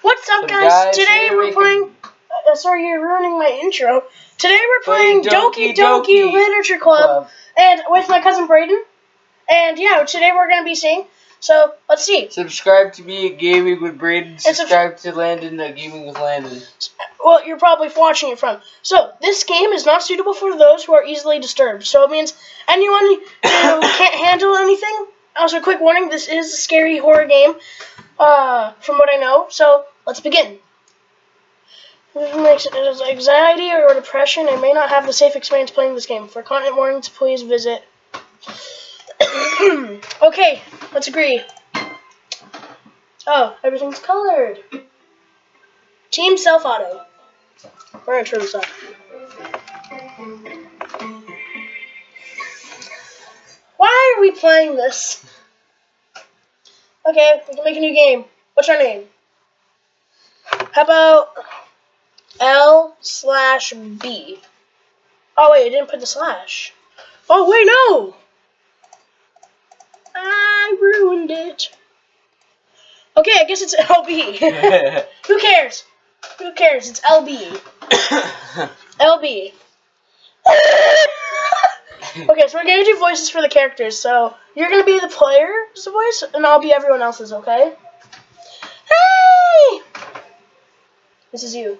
What's up, guys? Today we're playing... sorry, you're ruining my intro. Today we're playing Doki Literature Club, and with my cousin Brayden. And yeah, today we're going to be seeing... So, let's see. Subscribe to me at Gaming with Brayden. Subscribe to Landon at Gaming with Landon. Well, you're probably watching it from. So, this game is not suitable for those who are easily disturbed. So, it means anyone who can't handle anything. Also, quick warning, this is a scary horror game, from what I know. So, let's begin. Makes it anxiety or depression and may not have the safe experience playing this game. For content warnings, please visit. Okay, let's agree. Oh, everything's colored. Team self-auto. We're gonna turn this up. Why are we playing this? Okay, we can make a new game. What's our name? How about L/B? Oh wait, I didn't put the slash. Oh wait, no! I ruined it. Okay, I guess it's LB. Who cares? Who cares? It's LB. LB. Okay, so we're gonna do voices for the characters. So you're gonna be the player's voice, and I'll be everyone else's. Okay? Hey! This is you.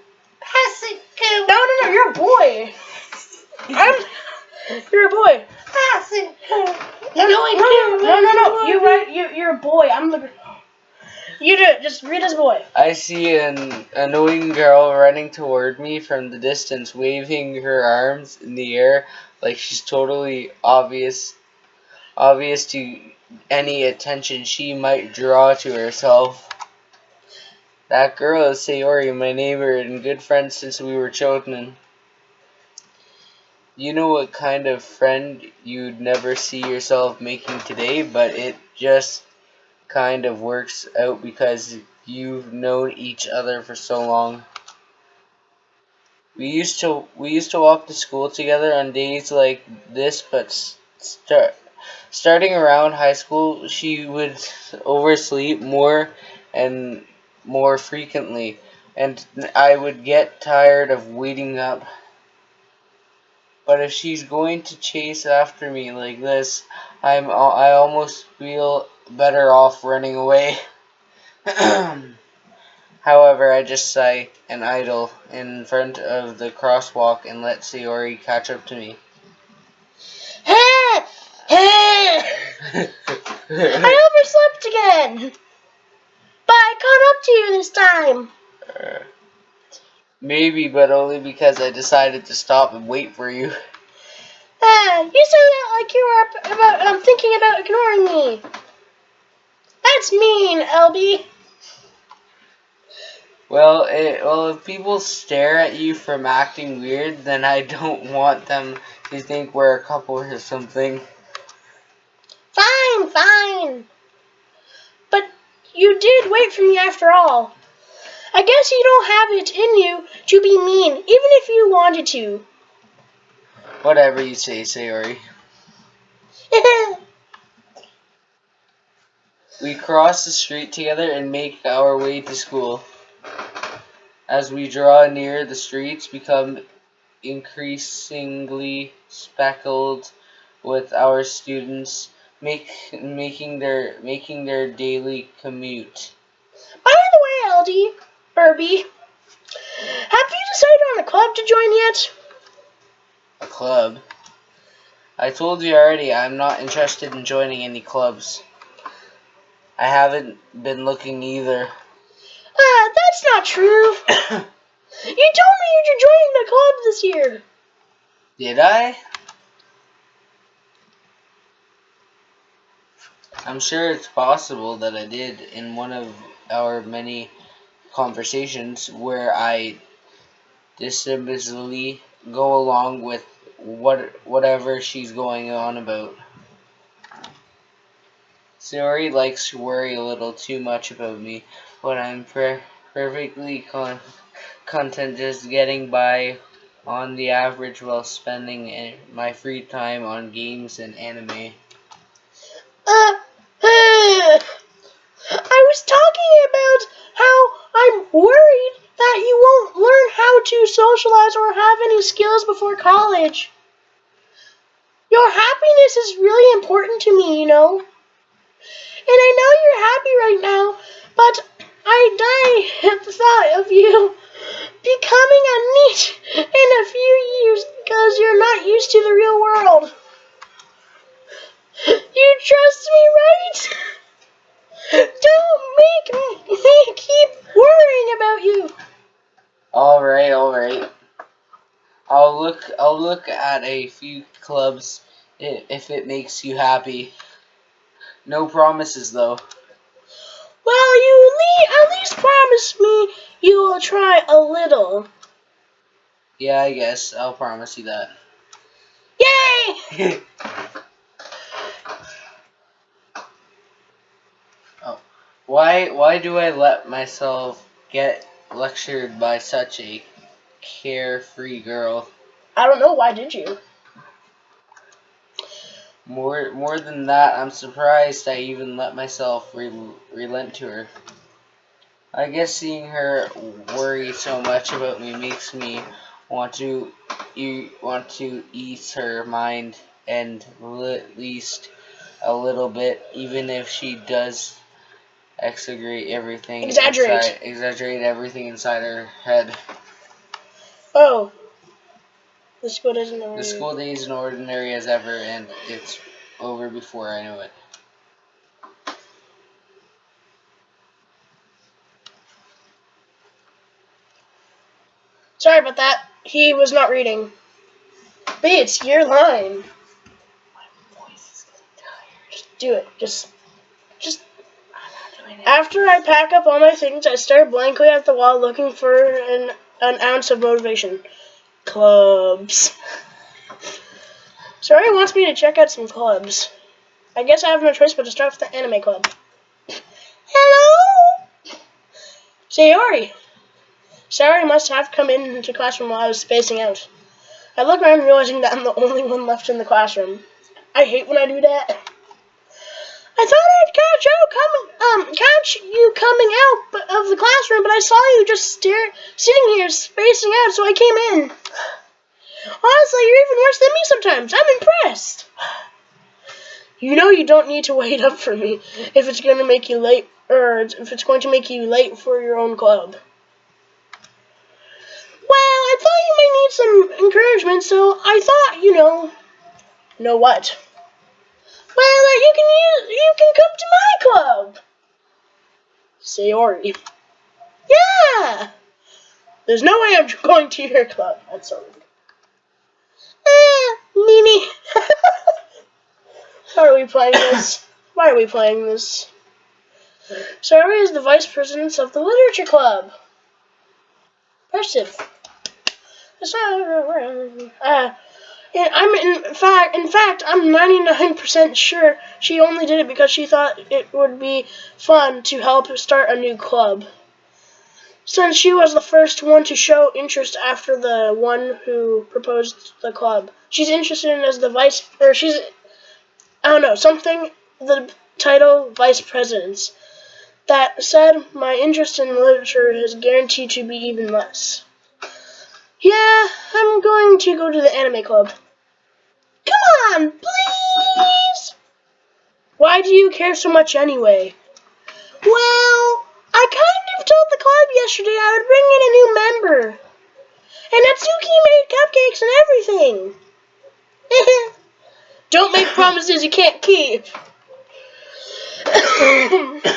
No, you're a boy. You're a boy. No. You're a boy. I'm the. You do it. Just read as a boy. I see an annoying girl running toward me from the distance, waving her arms in the air like she's totally obvious to any attention she might draw to herself. That girl is Sayori, my neighbor and good friend since we were children. You know what kind of friend you'd never see yourself making today, but it just kind of works out because you've known each other for so long. We used to walk to school together on days like this, but starting around high school, she would oversleep more and more frequently, and I would get tired of waiting up. But if she's going to chase after me like this, I almost feel better off running away. However, I just sigh and idle in front of the crosswalk and let Sayori catch up to me. I overslept again, but I caught up to you this time. Maybe, but only because I decided to stop and wait for you. You say that like you were thinking about ignoring me. That's mean, LB. Well, if people stare at you from acting weird, then I don't want them to think we're a couple or something. Fine. But you did wait for me after all. I guess you don't have it in you to be mean, even if you wanted to. Whatever you say, Sayori. We cross the street together and make our way to school. As we draw near, the streets become increasingly speckled with our students making their daily commute. By the way, LD, Herbie, have you decided on a club to join yet? A club? I told you already, I'm not interested in joining any clubs. I haven't been looking either. That's not true. You told me you're joining the club this year. Did I? I'm sure it's possible that I did in one of our many conversations where I dismissively go along with whatever she's going on about. Sayori likes to worry a little too much about me, but I'm perfectly content just getting by on the average while spending my free time on games and anime. I was talking about how I'm to socialize or have any skills before college. Your happiness is really important to me, you know. And I know you're happy right now, but I die at the thought of you becoming a NEET in a few years because you're not used to the real world. You trust me, right? Don't make me keep worrying about you. All right. I'll look at a few clubs if it makes you happy. No promises though. Well, you at least promise me you will try a little. Yeah, I guess I'll promise you that. Yay! Oh, why do I let myself get lectured by such a carefree girl? I don't know, why did you? More than that, I'm surprised I even let myself relent to her. I guess seeing her worry so much about me makes me want to ease her mind and at least a little bit, even if she does exaggerate everything inside her head. Oh, the school doesn't know. The school day isn't ordinary as ever, and it's over before I know it. Sorry about that. He was not reading. But it's your line. My voice is getting tired. Just do it. Just. After I pack up all my things, I stare blankly at the wall looking for an ounce of motivation. Clubs. Sorry wants me to check out some clubs. I guess I have no choice but to start with the anime club. Hello? Sayori. Sayori must have come into the classroom while I was spacing out. I look around realizing that I'm the only one left in the classroom. I hate when I do that. I thought I'd catch you coming out of the classroom, but I saw you just sitting here spacing out, so I came in. Honestly, you're even worse than me sometimes. I'm impressed. You know you don't need to wait up for me if it's going to make you late, or if it's going to make you late for your own club. Well, I thought you might need some encouragement, so I thought, know what? Well, you can come to my club. Sayori. Yeah! There's no way I'm going to your club. That's so rude. Mimi. How are we playing this? Why are we playing this? Sayori is the vice president of the literature club. Impressive. In fact, I'm 99% sure she only did it because she thought it would be fun to help start a new club. Since she was the first one to show interest after the one who proposed the club. She's interested in as the the title vice presidents. That said, my interest in literature is guaranteed to be even less. Yeah, I'm going to go to the anime club. Come on, please! Why do you care so much anyway? Well, I kind of told the club yesterday I would bring in a new member. And Natsuki made cupcakes and everything. Don't make promises you can't keep.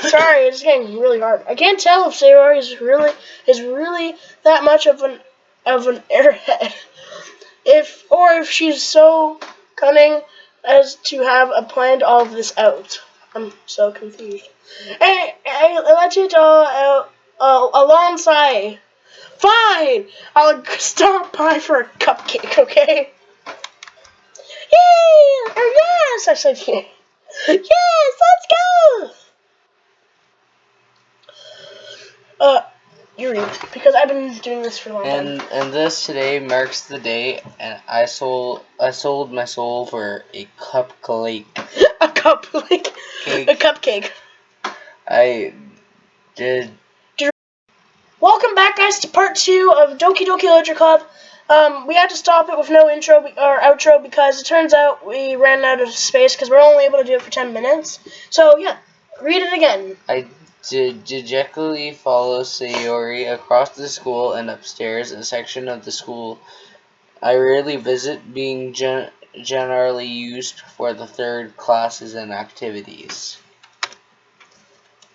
Sorry, it's getting really hard. I can't tell if Sayori is really that much of an airhead. If she's so cunning as to have planned all of this out. I'm so confused. Hey, I let it all out alongside. Fine, I'll stop by for a cupcake, okay? Yay! Or yes, I said yay. Yes, let's go. You read because I've been doing this for a long time. And this today marks the day, and I sold my soul for a cupcake. A cupcake. A cupcake. I did. What Welcome back, guys, to part 2 of Doki Doki Literature Club. We had to stop it with no intro or outro because it turns out we ran out of space because we're only able to do it for 10 minutes. So, yeah, read it again. I dejectedly follow Sayori across the school and upstairs, a section of the school I rarely visit, being generally used for the third classes and activities.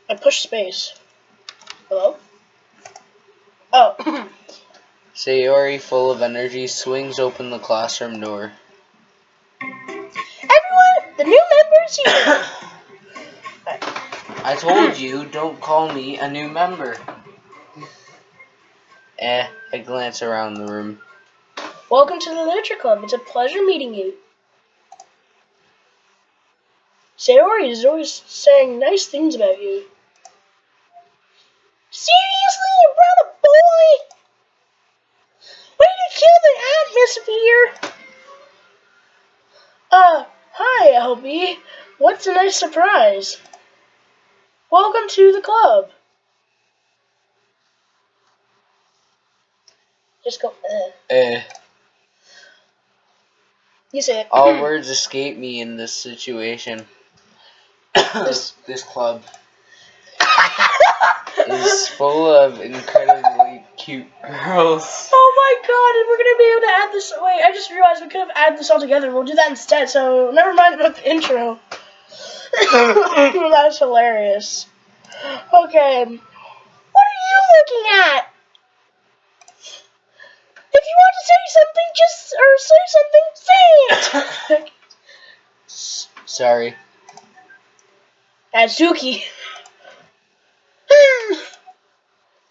I pushed space. Hello? Oh. Sayori, full of energy, swings open the classroom door. Everyone, the new member's here. I told you, don't call me a new member. I glance around the room. Welcome to the Literature Club. It's a pleasure meeting you. Sayori is always saying nice things about you. Seriously, you brought a boy? Way to kill the atmosphere! Hi, LB. What's a nice surprise? Welcome to the club. Just go, You say it. All words escape me in this situation. This club is full of incredibly cute girls. Oh my god, and we're gonna be able to add this. Wait, I just realized we could have added this all together. We'll do that instead, so never mind about the intro. That's hilarious. Okay. What are you looking at? If you want to say something, say it. Sorry. Azuki.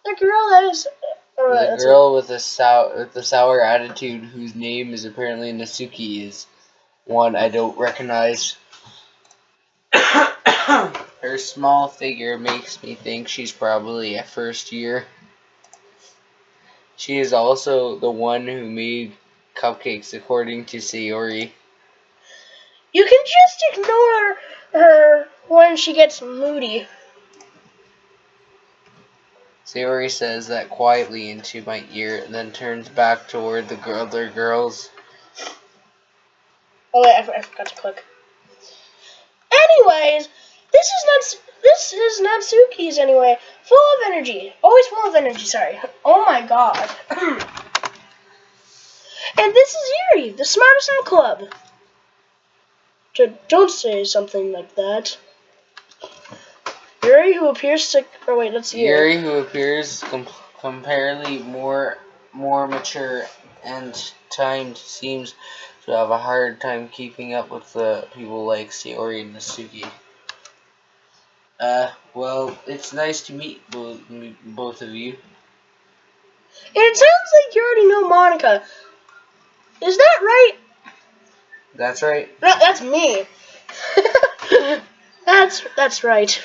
The girl that is. The girl with the sour attitude, whose name is apparently Nasuki, is one I don't recognize. Her small figure makes me think she's probably a first year. She is also the one who made cupcakes, according to Sayori. You can just ignore her when she gets moody. Sayori says that quietly into my ear, and then turns back toward the other girls. Oh wait, I forgot to click. Anyways, this is Natsuki's anyway. Full of energy. Always full of energy, sorry. Oh my god. And this is Yuri, the smartest in the club. Don't say something like that. Yuri, who appears to... Oh wait, that's Yuri, who appears comparatively more mature and timed, seems to have a hard time keeping up with the people like Sayori and Nasuki. Well, it's nice to meet both of you. And it sounds like you already know Monica. Is that right? That's right. No, that's me. That's right.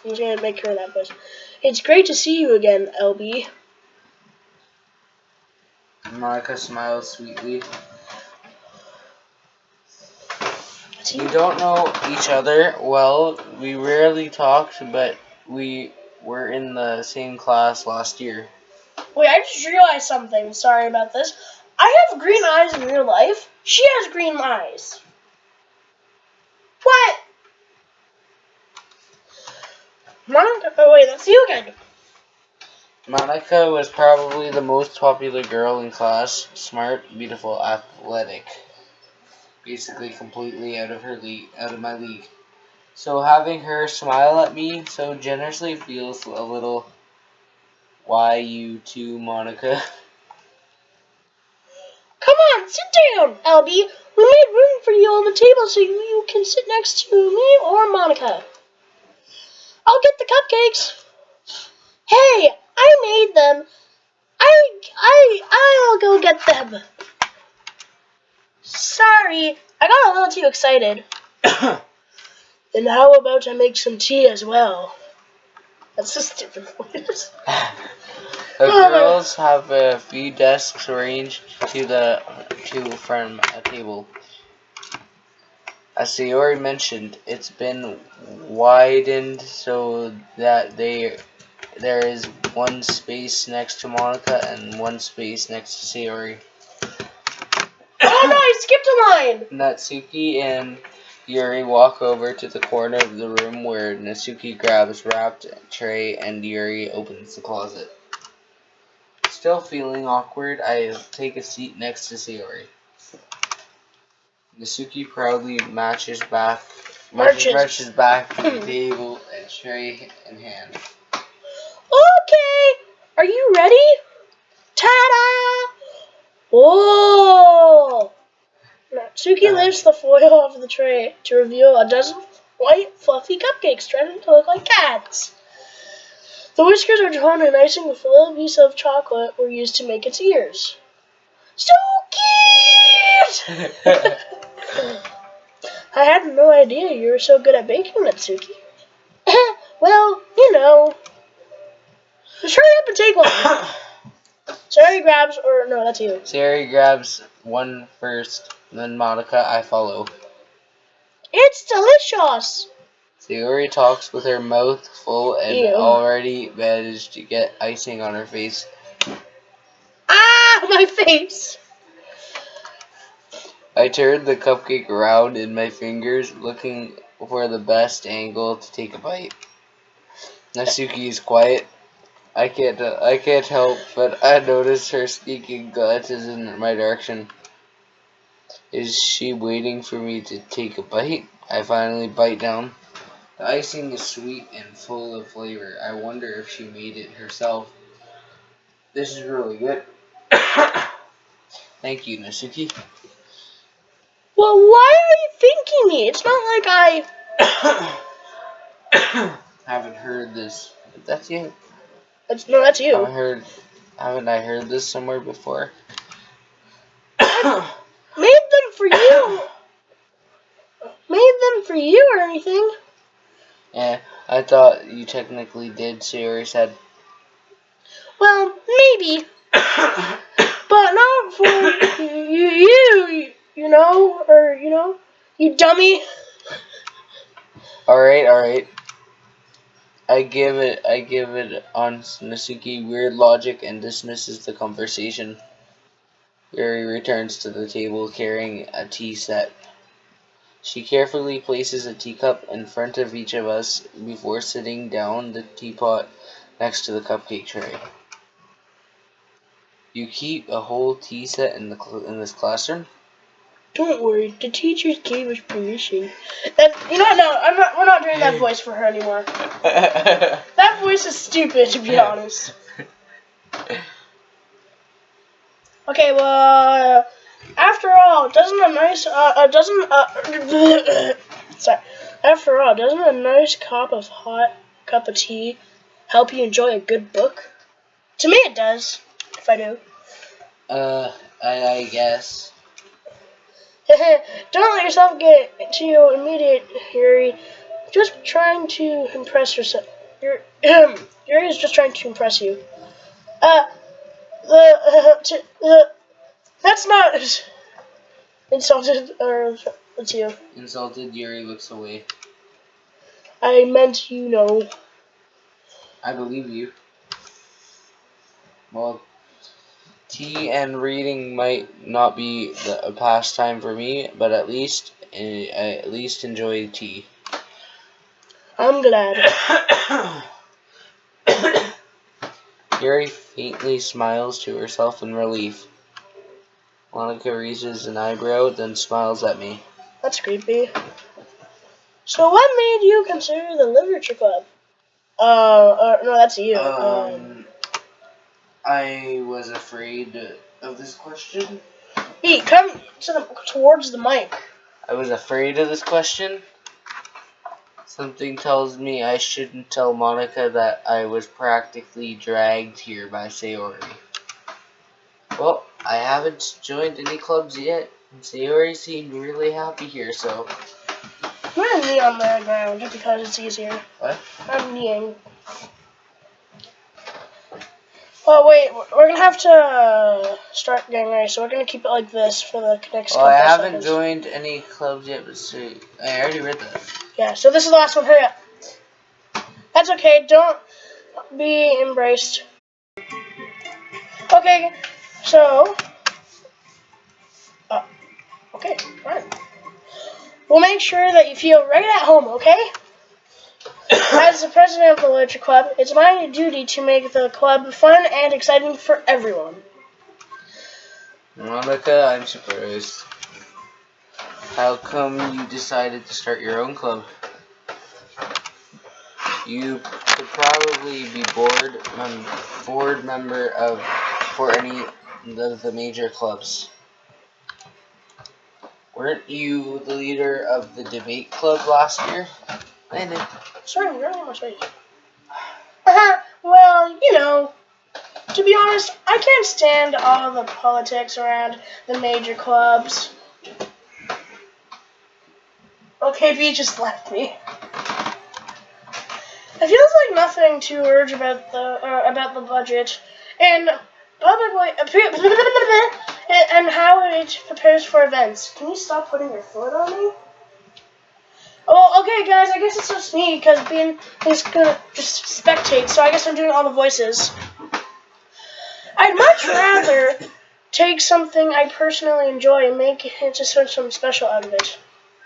I'm just gonna make her that voice. It's great to see you again, LB. Monica smiles sweetly. We don't know each other well. We rarely talked, but we were in the same class last year. Wait, I just realized something. Sorry about this. I have green eyes in real life. She has green eyes. What? Monica? Oh wait, that's you again. Monica was probably the most popular girl in class. Smart, beautiful, athletic. Basically completely out of my league. So having her smile at me so generously feels a little... Why you too, Monica? Come on, sit down, LB. We made room for you on the table so you can sit next to me or Monica. I'll get the cupcakes. Hey, I made them. I'll go get them. Sorry, I got a little too excited. Then how about I make some tea as well? That's a stupid voice. The girls have a few desks arranged from a table. As Sayori mentioned, it's been widened so that they there is one space next to Monica and one space next to Sayori. Oh no, I skipped a line! Natsuki and Yuri walk over to the corner of the room where Natsuki grabs wrapped tray and Yuri opens the closet. Still feeling awkward, I take a seat next to Sayori. Natsuki proudly marches back to the table and tray in hand. Okay, are you ready? Ta-da! Whoa! Natsuki lifts the foil off the tray to reveal a dozen white, fluffy cupcakes starting to look like cats. The whiskers are drawn and icing with a little piece of chocolate were used to make its ears. So cute! I had no idea you were so good at baking, Natsuki. Well, you know. Just hurry up and take one. Sayori grabs, or no, that's you. Sayori grabs one first, then Monica, I follow. It's delicious! Sayori talks with her mouth full and Ew. already managed to get icing on her face. Ah, my face! I turned the cupcake around in my fingers, looking for the best angle to take a bite. Natsuki is quiet. I can't help but I notice her sneaking glances in my direction. Is she waiting for me to take a bite? I finally bite down. The icing is sweet and full of flavor. I wonder if she made it herself. This is really good. Thank you, Natsuki. Well, why are you thanking me? It's not like Haven't heard this. That's you. No, that's you. Haven't I heard this somewhere before? Made them for you. Made them for you or anything. Yeah, I thought you technically did, Sayori said. Well, maybe. But not for you know, or, you know, you dummy. Alright. I give it on Natsuki weird logic and dismisses the conversation. Yuri returns to the table carrying a tea set. She carefully places a teacup in front of each of us before sitting down the teapot next to the cupcake tray. You keep a whole tea set in this classroom? Don't worry, the teachers gave us permission. You know what? No, we're not doing that voice for her anymore. That voice is stupid, to be honest. Okay, well, after all, doesn't a nice cup of tea help you enjoy a good book? To me, it does. If I do. I guess. Don't let yourself get too immediate, Yuri. Just trying to impress yourself. Yuri is just trying to impress you. That's not insulted, or it's you. Insulted, Yuri looks away. I meant, you know. I believe you. Well, tea and reading might not be a pastime for me, but I at least enjoy tea. I'm glad. Yuri faintly smiles to herself in relief. Monica raises an eyebrow, then smiles at me. That's creepy. So what made you consider the literature club? No, that's you. I was afraid of this question. Hey, come towards the mic. I was afraid of this question. Something tells me I shouldn't tell Monica that I was practically dragged here by Sayori. Well, I haven't joined any clubs yet, and Sayori seemed really happy here, so... I'm gonna knee on the ground just because it's easier. What? I'm kneeing. Oh wait, we're gonna have to start getting ready, so we're gonna keep it like this for the next couple I of haven't seconds. joined any clubs yet, but I already read that. Yeah, so this is the last one. Hurry up. That's okay. Don't. be embraced. Okay, so, okay, fine. We'll make sure that you feel right at home, okay? As the president of the Literature Club, it's my duty to make the club fun and exciting for everyone. Monica, I'm surprised. How come you decided to start your own club? You could probably be board member for any of the major clubs. Weren't you the leader of the debate club last year? Landon. Sorry, I'm really much late. Well, to be honest, I can't stand all the politics around the major clubs. Okay, B just left me. It feels like nothing to urge about the budget and and how it prepares for events. Can you stop putting your foot on me? Oh, okay, guys. I guess it's just me because being is gonna just spectate. So I guess I'm doing all the voices. I'd much rather take something I personally enjoy and make it into something special out of it.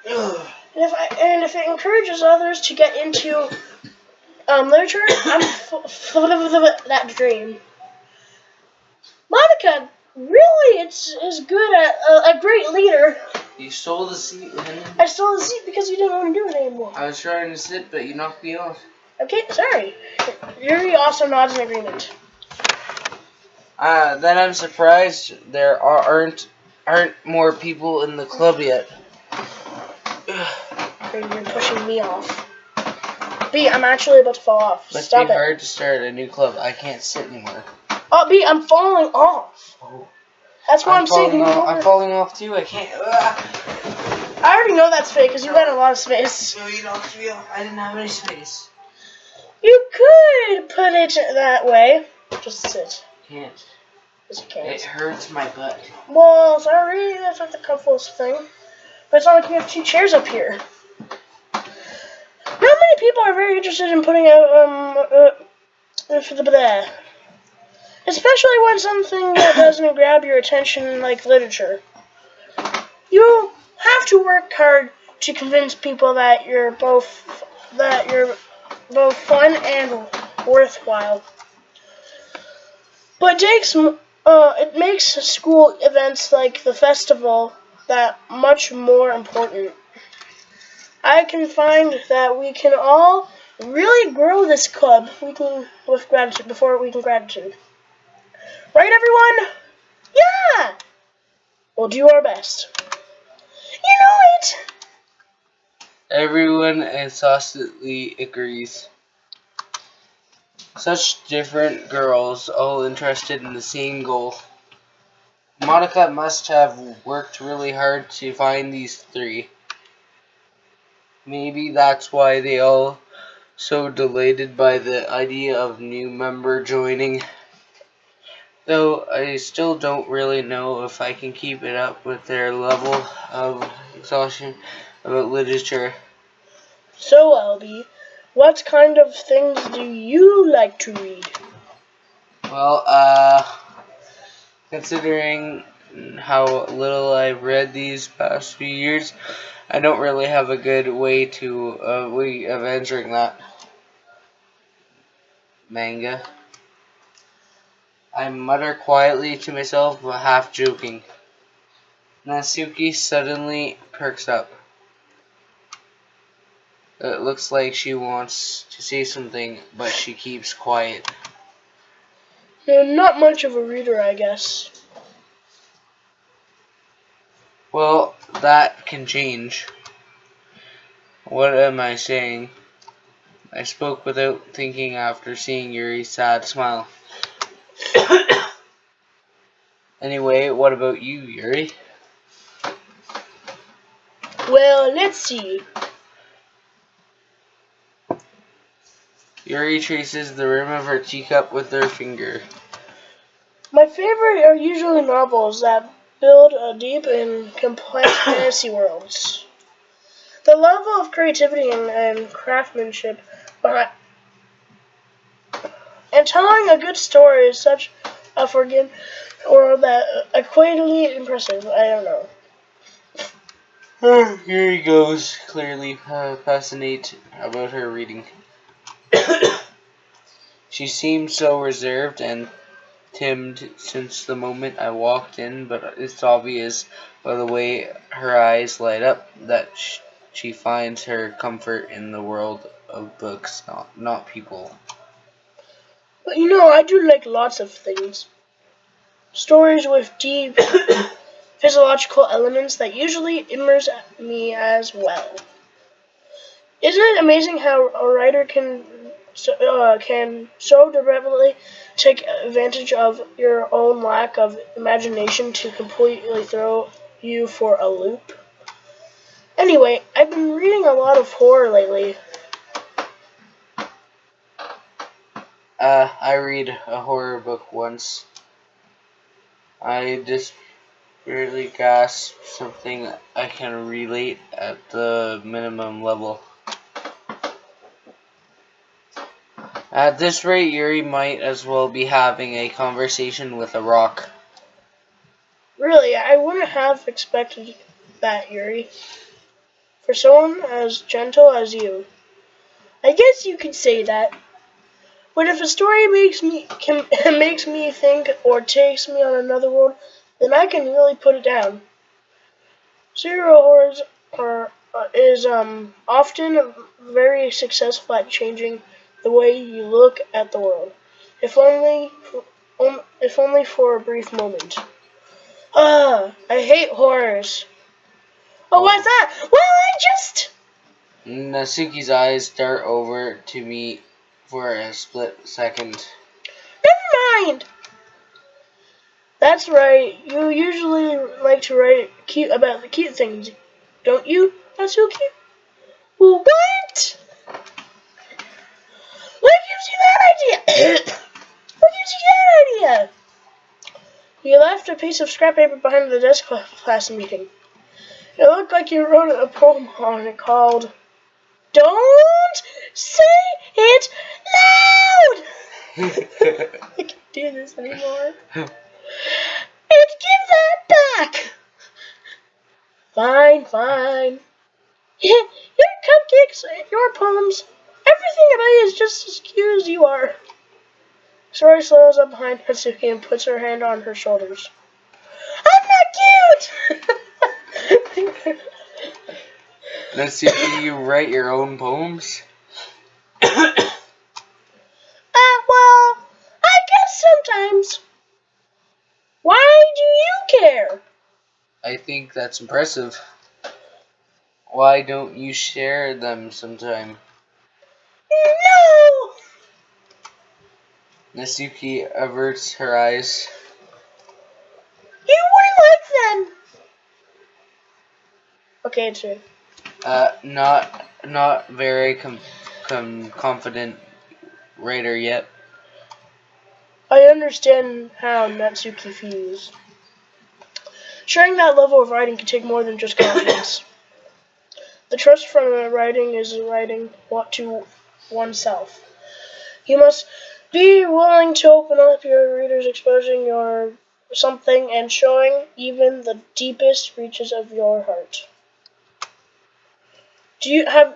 And if it encourages others to get into literature, I'm that dream. Monica really is good at a great leader. You stole the seat, Landon. I stole the seat because you didn't want to do it anymore. I was trying to sit, but you knocked me off. Okay, sorry. Yuri also nods in agreement. Then I'm surprised there aren't more people in the club yet. You're pushing me off. B, I'm actually about to fall off. Must Stop be it. hard to start a new club. I can't sit anymore. Oh, B, I'm falling off. Oh. That's why I'm saying I'm falling off too. I can't. I already know that's fake because you had a lot of space. No, you knocked me off. I didn't have any space. You could put it that way. Just sit. Can't. Yes, you can. It hurts my butt. Well, sorry, that's not the comfortable thing. But it's not like you have two chairs up here. Not many people are very interested in putting out for the blah. Especially when something that doesn't grab your attention like literature. You have to work hard to convince people that you're both fun and worthwhile. But it makes school events like the festival that much more important. I can find that we can all really grow this club with gratitude before we can gratitude. Right, everyone? Yeah! We'll do our best. You know it! Everyone exhaustively agrees. Such different girls, all interested in the same goal. Monica must have worked really hard to find these three. Maybe that's why they all so delighted by the idea of new member joining. Though I still don't really know if I can keep it up with their level of exhaustion about literature. So, Albie, what kind of things do you like to read? Well, considering how little I've read these past few years, I don't really have a good way of answering that. Manga. I mutter quietly to myself, half joking. Natsuki suddenly perks up. It looks like she wants to say something, but she keeps quiet. You're not much of a reader, I guess. Well, that can change. What am I saying? I spoke without thinking after seeing Yuri's sad smile. Anyway, what about you, Yuri? Well, let's see. Yuri traces the rim of her teacup with her finger. My favorite are usually novels that build deep and complex fantasy worlds. The level of creativity and craftsmanship And telling a good story is such a forgiving or that equally impressive. I don't know. Here he goes, clearly passionate about her reading. She seemed so reserved and timid since the moment I walked in, but it's obvious by the way her eyes light up that she finds her comfort in the world of books, not people. But I do like lots of things. Stories with deep physiological elements that usually immerse me as well. Isn't it amazing how a writer can so deliberately take advantage of your own lack of imagination to completely throw you for a loop? Anyway, I've been reading a lot of horror lately. I read a horror book once. I just barely gasped something I can relate at the minimum level. At this rate, Yuri might as well be having a conversation with a rock. Really, I wouldn't have expected that, Yuri. For someone as gentle as you. I guess you could say that. But if a story makes me think or takes me on another world, then I can really put it down. Serial horrors is often very successful at changing the way you look at the world, if only for a brief moment. I hate horrors. Oh, why's that? Well, I just Natsuki's eyes dart over to me for a split second. never mind. That's right. You usually like to write cute about the cute things, don't you, Natsuki? Well, what? What gives you that idea? What gives you that idea? You left a piece of scrap paper behind the desk class meeting. It looked like you wrote a poem on it called "Don't Say It Loud." I can't do this anymore. And give that back. Fine, fine. Your cupcakes, your poems, everything about you is just as cute as you are. Sori slows up behind Natsuki and puts her hand on her shoulders. I'm not cute! Natsuki, you write your own poems? Well, I guess sometimes. Why do you care? I think that's impressive. Why don't you share them sometime? No! Natsuki averts her eyes. You wouldn't like them! Okay, it's true. Not very confident writer yet. I understand how Natsuki feels. Sharing that level of writing can take more than just confidence. The trust from writing is writing to oneself. You must be willing to open up your readers, exposing your something and showing even the deepest reaches of your heart. Do you have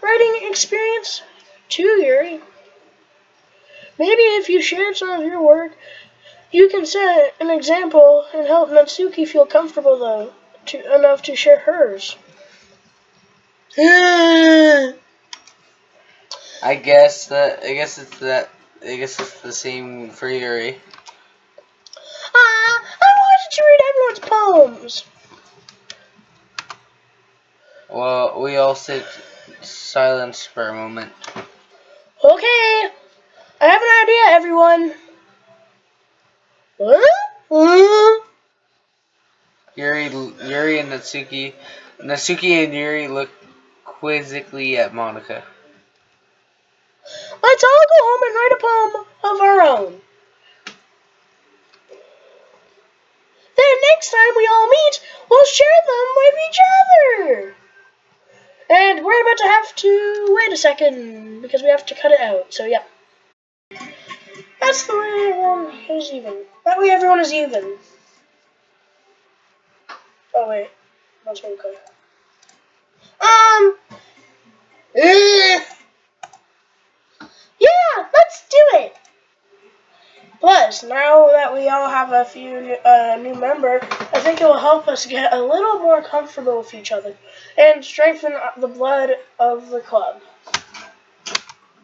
writing experience too, Yuri? Maybe if you shared some of your work, you can set an example and help Natsuki feel comfortable enough to share hers. I guess it's the same for Yuri. I wanted to read everyone's poems. Well, we all sit silence for a moment. Okay, I have an idea, everyone. Huh? Yuri and Natsuki and Yuri look quizzically at Monica. Let's all go home and write a poem of our own. Then next time we all meet, we'll share them with each other. And we're about to have to wait a second because we have to cut it out. So yeah. That's the way everyone is even. That way everyone is even. Oh wait. That's really good. Yeah, let's do it. Plus, now that we all have a few new member, I think it will help us get a little more comfortable with each other and strengthen the blood of the club.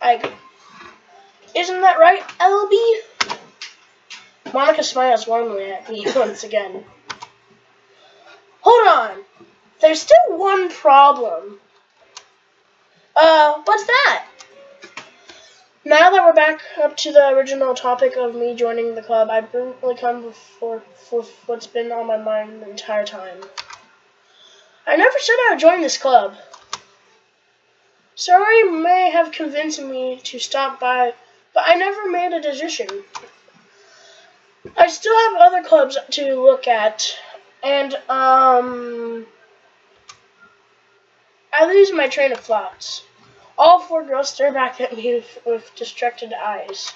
I agree. Isn't that right, LB? Monica smiles warmly at me once again. Hold on. There's still one problem. What's that? Now that we're back up to the original topic of me joining the club, I've really come for what's been on my mind the entire time. I never said I would join this club. Sorry may have convinced me to stop by, but I never made a decision. I still have other clubs to look at, and I lose my train of thoughts. All four girls stare back at me with distracted eyes.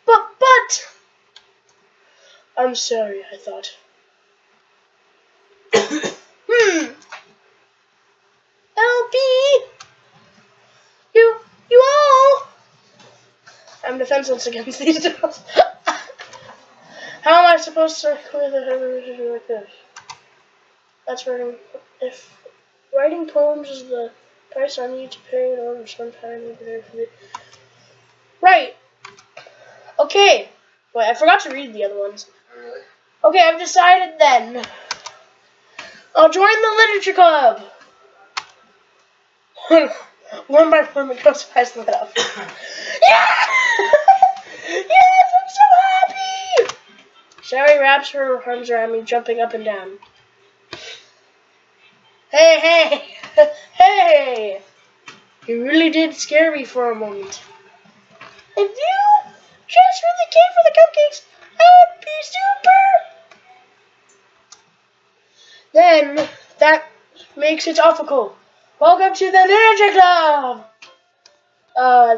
But, I'm sorry, I thought. LB, you all. I'm defenseless against these girls. How am I supposed to clear the head like this? That's writing. If writing poems is the price I need to pay in order to spend time with it. Right. Okay. Wait, I forgot to read the other ones. Really? Okay, I've decided then. I'll join the literature club. One by one, the girls eyes lit up. Yeah! Yes, I'm so happy! Sherry wraps her arms around me, jumping up and down. Hey! Hey! You really did scare me for a moment. If you transfer the key for the cupcakes, I would be super! Then, that makes it awful. Welcome to the Literature Club!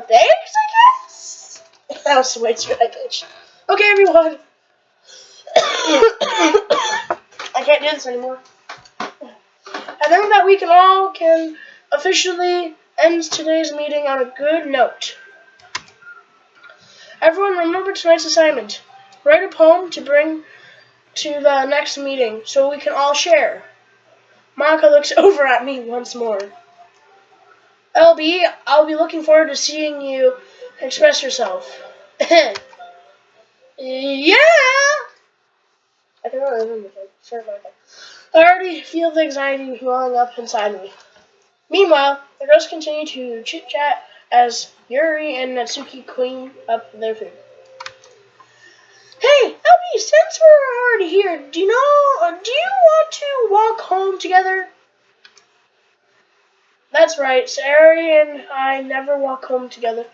Thanks, I guess? That was way too high pitched. Okay, everyone. I can't do this anymore. I think that we can officially end today's meeting on a good note. Everyone remember tonight's assignment. Write a poem to bring to the next meeting so we can all share. Monica looks over at me once more. LB, I'll be looking forward to seeing you express yourself. Yeah! I cannot remember that. Sorry about that. I already feel the anxiety welling up inside me. Meanwhile, the girls continue to chit-chat as Yuri and Natsuki clean up their food. Hey, LB, since we're already here, do you want to walk home together? That's right, Sari and I never walk home together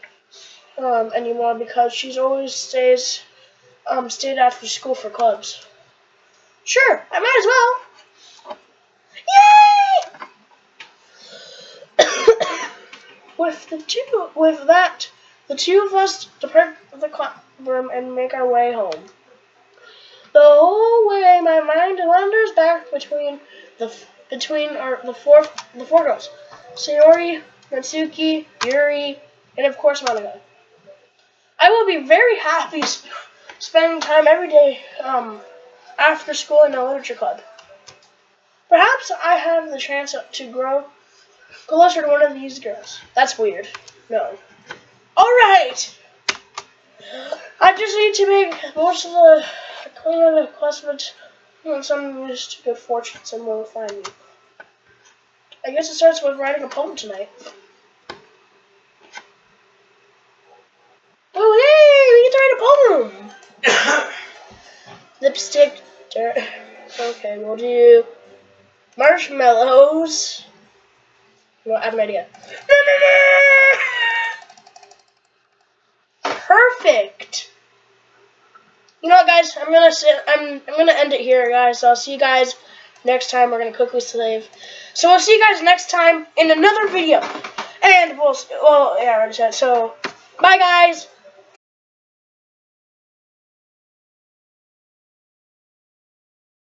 anymore because she's always stayed after school for clubs. Sure, I might as well. Yay! The two of us depart the clubroom and make our way home. The whole way, my mind wanders back between the four girls: Sayori, Natsuki, Yuri, and of course Monica. I will be very happy spending time every day after school in the literature club. Perhaps I have the chance to grow closer to one of these girls. That's weird. No. Alright! I just need to make most of the cleaning of the classmates and some used to good fortune. Someone will find me. I guess it starts with writing a poem tonight. Oh, hey! We get to write a poem! Lipstick. Okay, we'll do marshmallows. No, I have an idea. Perfect. You know what, guys? I'm gonna end it here, guys. I'll see you guys Next time we're gonna cook with slave. So we'll see you guys next time in another video. And well, yeah, I already said. So, bye guys.